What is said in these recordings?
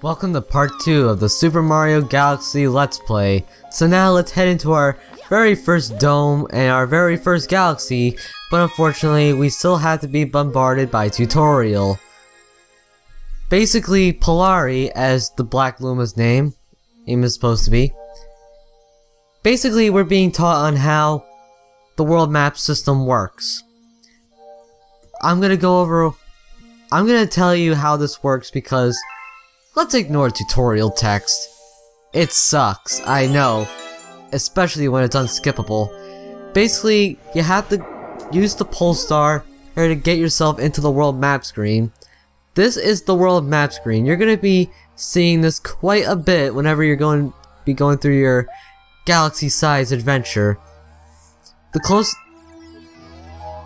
Welcome to part 2 of the Super Mario Galaxy Let's Play. So now let's head into our very first dome and our very first galaxy, but unfortunately we still have to be bombarded by tutorial. Basically, Polari, as the Black Luma's name is supposed to be. Basically, we're being taught on how the world map system works. I'm gonna tell you how this works because let's ignore tutorial text. It sucks, I know. Especially when it's unskippable. Basically, you have to use the pole star to get yourself into the world map screen. This is the world map screen. You're gonna be seeing this quite a bit whenever you're going through your galaxy-sized adventure.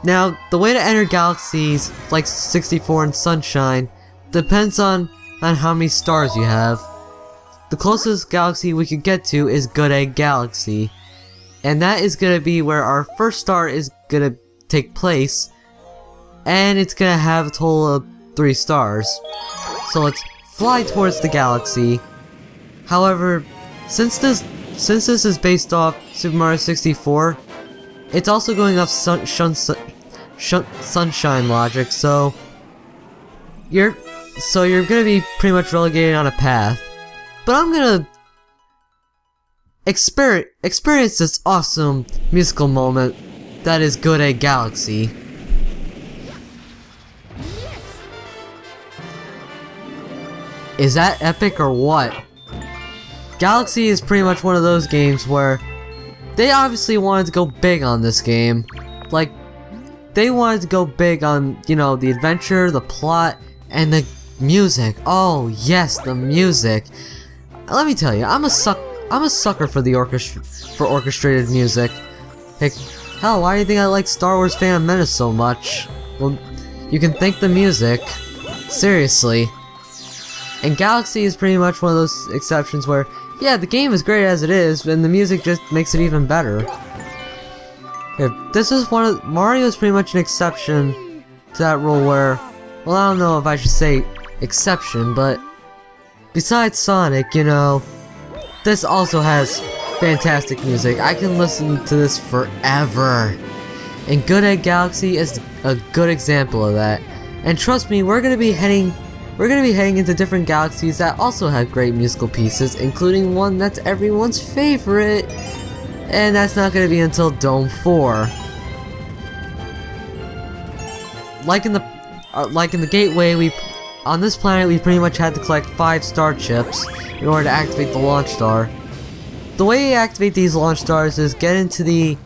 Now, the way to enter galaxies like 64 and Sunshine depends on how many stars you have. The closest galaxy we could get to is Good Egg Galaxy, and that is gonna be where our first star is gonna take place, and it's gonna have a total of 3 stars. So let's fly towards the galaxy. However, since this is based off Super Mario 64, it's also going off Sunshine logic, so you're gonna be pretty much relegated on a path. But I'm gonna experience this awesome musical moment that is Good Egg Galaxy. Is that epic or what? Galaxy is pretty much one of those games where they obviously wanted to go big on this game. Like, they wanted to go big on, you know, the adventure, the plot, and the music. Oh yes, the music. Let me tell you, I'm a sucker for the orchestrated music. Heck, hell, why do you think I like Star Wars Phantom Menace so much? Well, you can thank the music. Seriously. And Galaxy is pretty much one of those exceptions where, yeah, the game is great as it is, and the music just makes it even better. Here, Mario is pretty much an exception to that rule where, well, I don't know if I should say exception, but besides Sonic, you know, this also has fantastic music. I can listen to this forever. And Good Egg Galaxy is a good example of that. And trust me, we're gonna be heading into different galaxies that also have great musical pieces, including one that's everyone's favorite. And that's not gonna be until Dome 4. Like in the gateway, on this planet we pretty much had to collect 5 star chips in order to activate the launch star. The way you activate these launch stars is get into the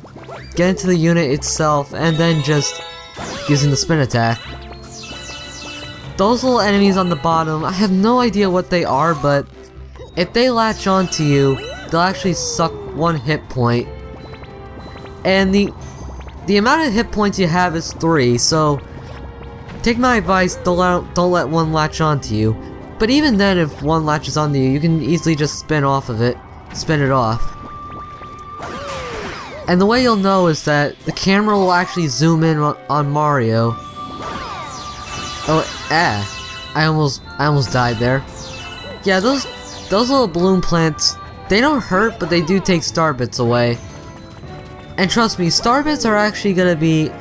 unit itself and then just using the spin attack. Those little enemies on the bottom, I have no idea what they are, but if they latch onto you, they'll actually suck 1 hit point. And the amount of hit points you have is 3, so take my advice, don't let one latch onto you. But even then, if one latches onto you, you can easily just spin it off. And the way you'll know is that the camera will actually zoom in on Mario. Oh, I almost died there. Yeah, those little balloon plants, they don't hurt, but they do take star bits away. And trust me, star bits are actually gonna be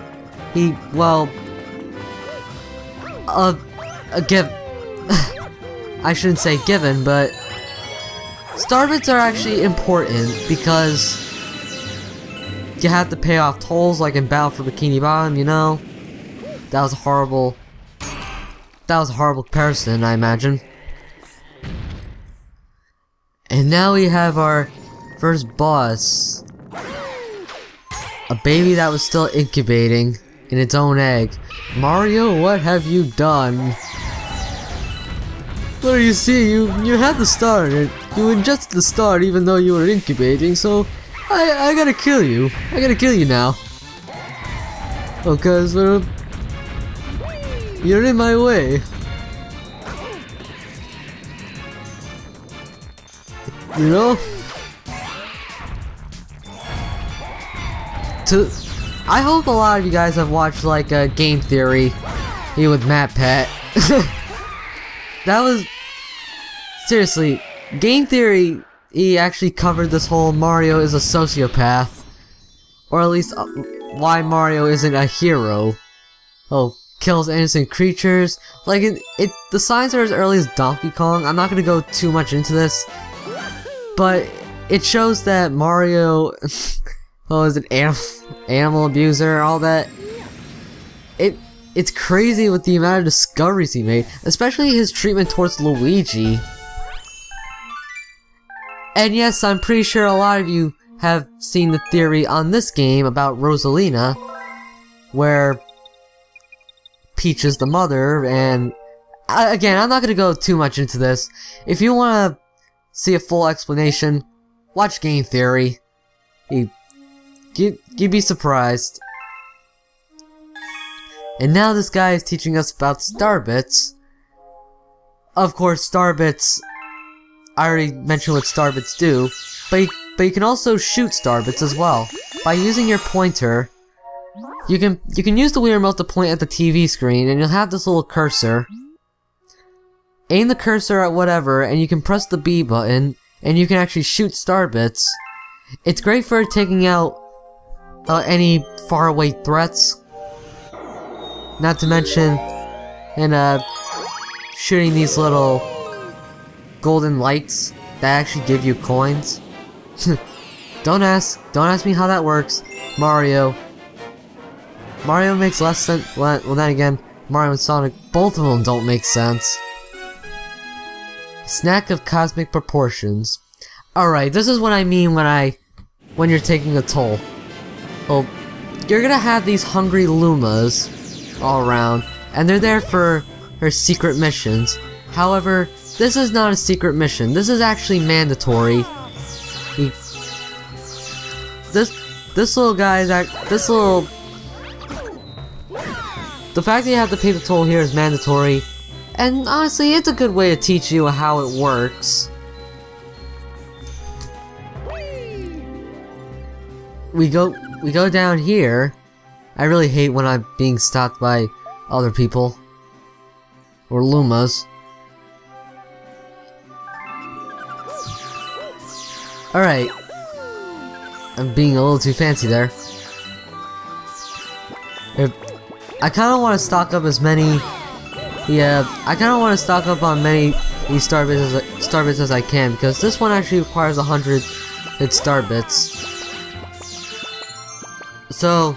well, a give. I shouldn't say given, but star bits are actually important because you have to pay off tolls like in Battle for Bikini Bottom, you know? That was a horrible comparison, I imagine. And now we have our first boss. A baby that was still incubating in its own egg. Mario, what have you done? Well, you see, you had the star in it. You ingested the star even though you were incubating, so I gotta kill you. I gotta kill you now. Oh, cause you're in my way. You know? I hope a lot of you guys have watched like Game Theory here with Matt Pat. That was seriously, game theory, he actually covered this whole Mario is a sociopath. Or at least, why Mario isn't a hero. Oh, kills innocent creatures. Like, the signs are as early as Donkey Kong. I'm not gonna go too much into this. But, it shows that Mario, oh, is an animal abuser, all that. It's crazy with the amount of discoveries he made, especially his treatment towards Luigi. And yes, I'm pretty sure a lot of you have seen the theory on this game about Rosalina, where Peach is the mother, and again, I'm not gonna go too much into this. If you wanna see a full explanation, watch Game Theory. You'd be surprised. And now this guy is teaching us about Starbits. Of course, Starbits, I already mentioned what Starbits do, but you can also shoot Starbits as well. By using your pointer, you can use the Wii Remote to point at the TV screen, and you'll have this little cursor. Aim the cursor at whatever, and you can press the B button, and you can actually shoot Starbits. It's great for taking out any faraway threats. Not to mention, shooting these little golden lights that actually give you coins. Don't ask me how that works. Mario makes less sense. Well, then again, Mario and Sonic, both of them don't make sense. Snack of cosmic proportions. Alright, this is what I mean when you're taking a toll. Well, you're gonna have these hungry Lumas all around, and they're there for secret missions. However, this is not a secret mission. This is actually mandatory. This little guy is the fact that you have to pay the toll here is mandatory, and honestly, it's a good way to teach you how it works. We go down here. I really hate when I'm being stopped by other people. Or Lumas. Alright. I'm being a little too fancy there. I kinda wanna stock up as many... Yeah, I kinda wanna stock up on many these Starbits as I can, because this one actually requires 100 Starbits. So...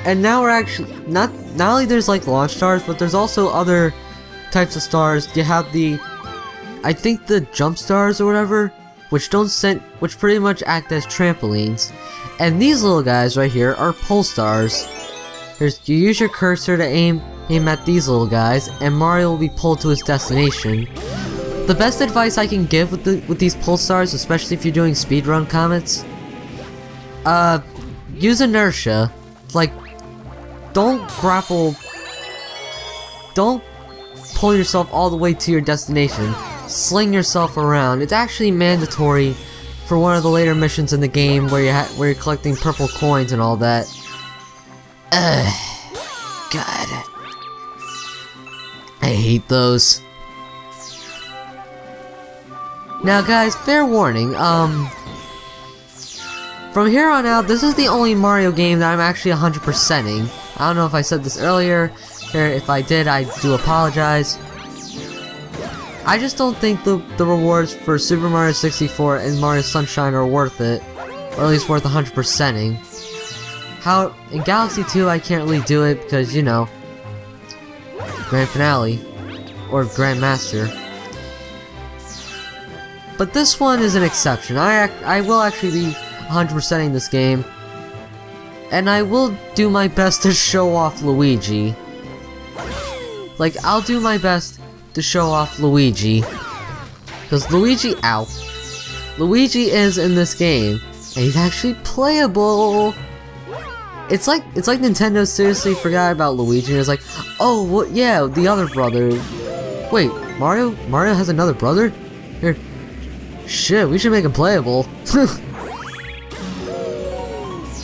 And now we're actually... Not only there's like launch stars, but there's also other types of stars. You have the... I think the jump stars or whatever, which pretty much act as trampolines. And these little guys right here are pole stars. You use your cursor to aim at these little guys, and Mario will be pulled to his destination. The best advice I can give with these pole stars, especially if you're doing speedrun comments, use inertia. Like, don't pull yourself all the way to your destination. Sling yourself around. It's actually mandatory for one of the later missions in the game where you're collecting purple coins and all that. God. I hate those. Now guys, fair warning, from here on out, this is the only Mario game that I'm actually 100%ing. I don't know if I said this earlier, or if I did, I do apologize. I just don't think the rewards for Super Mario 64 and Mario Sunshine are worth it, or at least worth 100%ing. In Galaxy 2, I can't really do it because, you know, Grand Finale, or Grand Master. But this one is an exception. I will actually be 100%ing this game, and I will do my best to show off Luigi. Like, I'll do my best to show off Luigi, because Luigi is in this game, and he's actually playable. It's like Nintendo seriously forgot about Luigi and was like, oh, well, yeah, the other brother. Wait, Mario has another brother? Here, shit, we should make him playable.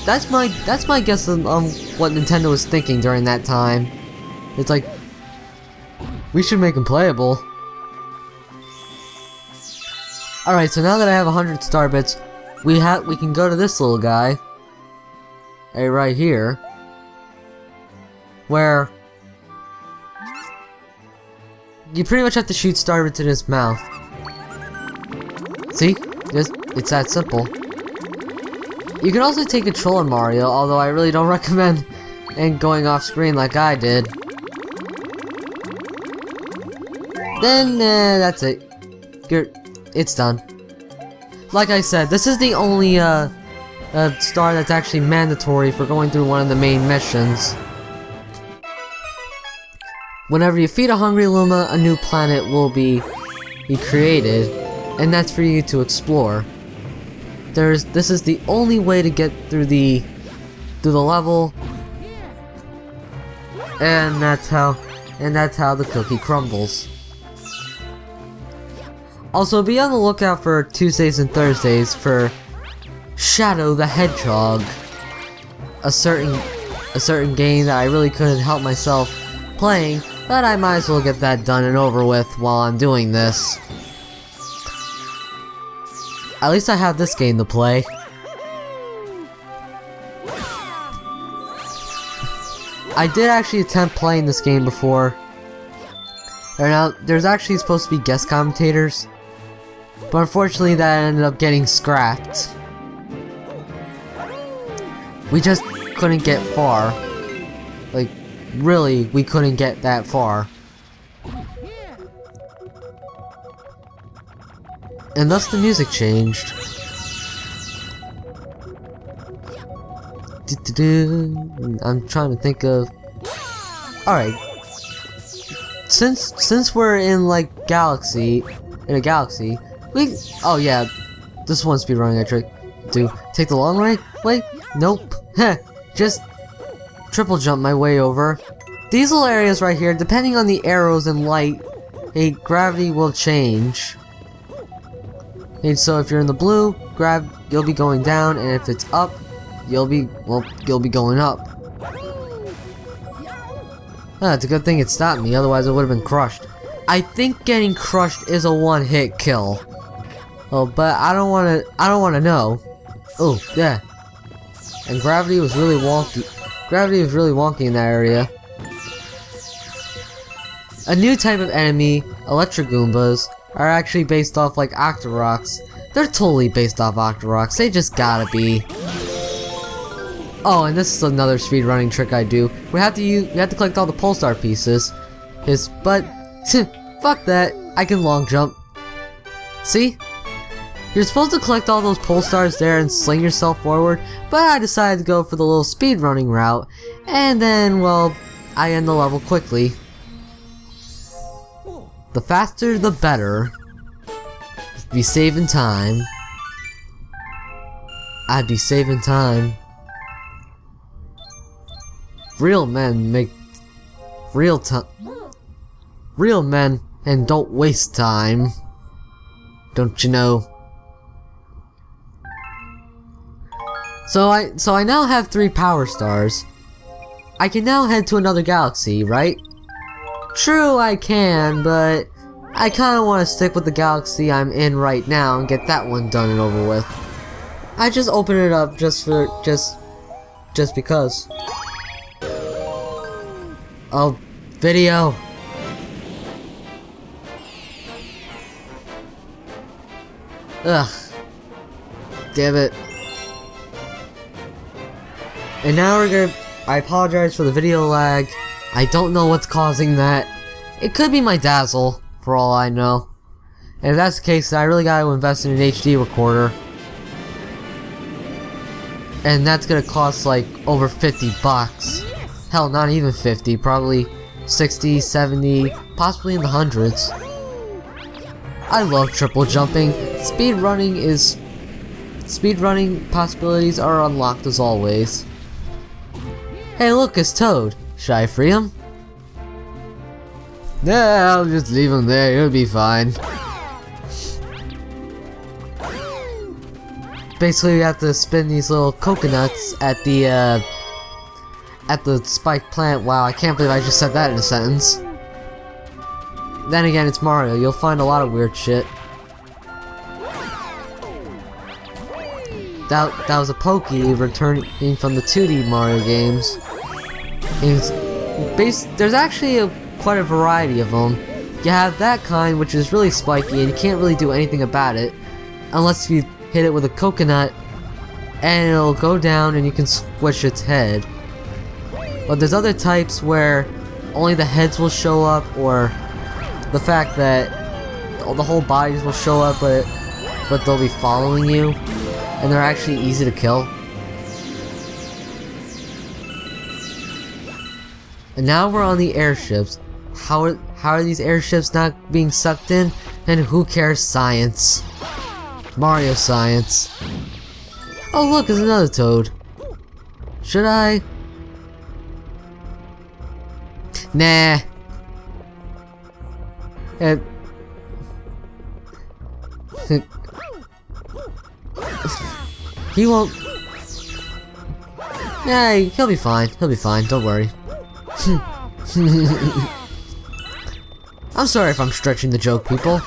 That's my guess on what Nintendo was thinking during that time. It's like, We should make him playable. Alright, so now that I have 100 star bits, we can go to this little guy. Right here. Where you pretty much have to shoot star bits in his mouth. See? It's that simple. You can also take control in Mario, although I really don't recommend going off screen like I did. Then, that's it. It's done. Like I said, this is the only, star that's actually mandatory for going through one of the main missions. Whenever you feed a hungry Luma, a new planet will be created, and that's for you to explore. This is the only way to get through the level, and that's how the cookie crumbles. Also, be on the lookout for Tuesdays and Thursdays for Shadow the Hedgehog, a certain game that I really couldn't help myself playing, but I might as well get that done and over with while I'm doing this. At least I have this game to play. I did actually attempt playing this game before. Now, there's actually supposed to be guest commentators, but unfortunately that ended up getting scrapped. We just couldn't get far. Like, really, we couldn't get that far. And thus the music changed. I'm trying to think of... Alright. Since we're in, like, in a galaxy, oh yeah, this is one speedrunning I trick. Take the long way? Wait, nope. Heh, just triple jump my way over. These little areas right here, depending on the arrows and light, gravity will change. And so if you're in the blue, you'll be going down, and if it's up, you'll be going up. It's a good thing it stopped me, otherwise I would have been crushed. I think getting crushed is a one-hit kill. Oh, but I don't wanna know. Oh, yeah. And gravity was really wonky. Gravity was really wonky in that area. A new type of enemy, Electrogoombas, are actually based off like Octoroks. They're totally based off Octoroks. They just gotta be. Oh, and this is another speedrunning trick I do. We have to collect all the Pulsar pieces. But fuck that. I can long jump. See? You're supposed to collect all those Pulsars there and sling yourself forward, but I decided to go for the little speedrunning route, and then, well, I end the level quickly. The faster, the better. Be saving time. I'd be saving time. Real men make real time. Real men and don't waste time. Don't you know? So I now have 3 power stars. I can now head to another galaxy, right? True, I can, but I kinda wanna stick with the galaxy I'm in right now and get that one done and over with. I just open it up just because. Oh, video. Ugh. Damn it. And now I apologize for the video lag. I don't know what's causing that. It could be my Dazzle, for all I know. And if that's the case, then I really gotta invest in an HD recorder. And that's gonna cost like over 50 bucks. Hell, not even 50, probably 60, 70, possibly in the hundreds. I love triple jumping. Speedrunning possibilities are unlocked as always. Hey look, it's Toad. Should I free him? Nah, I'll just leave him there, he'll be fine. Basically, you have to spin these little coconuts at the spiked plant. Wow, I can't believe I just said that in a sentence. then again, it's Mario. You'll find a lot of weird shit. That was a Pokey returning from the 2D Mario games. There's actually quite a variety of them. You have that kind, which is really spiky, and you can't really do anything about it unless you hit it with a coconut, and it'll go down and you can squish its head. But there's other types where only the heads will show up, or the fact that the whole bodies will show up, but they'll be following you, and they're actually easy to kill. And now we're on the airships. How are these airships not being sucked in? And who cares? Science. Mario science. Oh look, there's another Toad. Should I? Nah. He won't. Yeah, he'll be fine. He'll be fine. Don't worry. I'm sorry if I'm stretching the joke, people.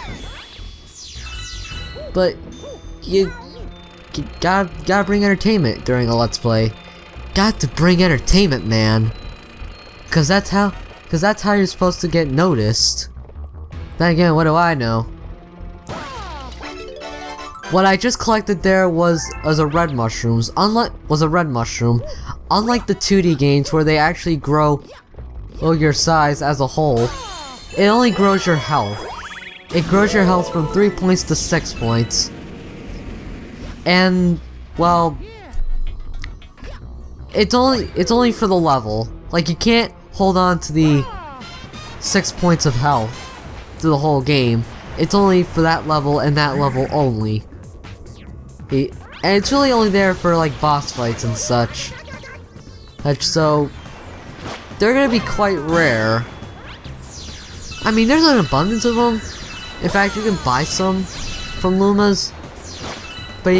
But you gotta bring entertainment during a Let's Play. Got to bring entertainment, man. Cause that's how you're supposed to get noticed. Then again, what do I know? What I just collected there was a red mushroom. Unlike the 2D games where they actually grow your size as a whole, it only grows your health. It grows your health from 3 points to 6 points. And well, it's only for the level. Like, you can't hold on to the 6 points of health through the whole game. It's only for that level and that level only. And it's really only there for like boss fights and such. So they're gonna be quite rare. I mean, there's an abundance of them. In fact, you can buy some from Luma's, but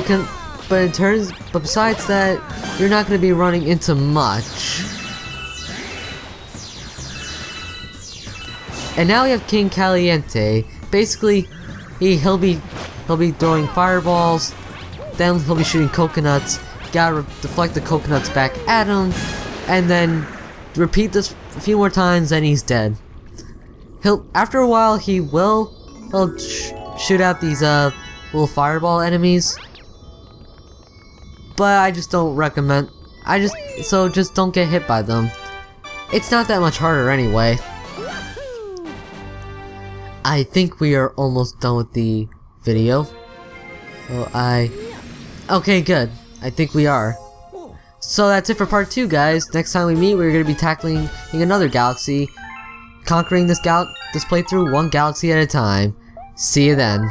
besides that, you're not gonna be running into much. And now we have King Caliente. Basically, he'll be throwing fireballs. Then he'll be shooting coconuts. Gotta deflect the coconuts back at him, and then repeat this a few more times, and he's dead. After a while, he'll shoot out these little fireball enemies. But I just don't recommend. So just don't get hit by them. It's not that much harder anyway. I think we are almost done with the video. Okay, good. I think we are. So that's it for part 2, guys. Next time we meet, we're going to be tackling another galaxy, conquering this playthrough one galaxy at a time. See you then.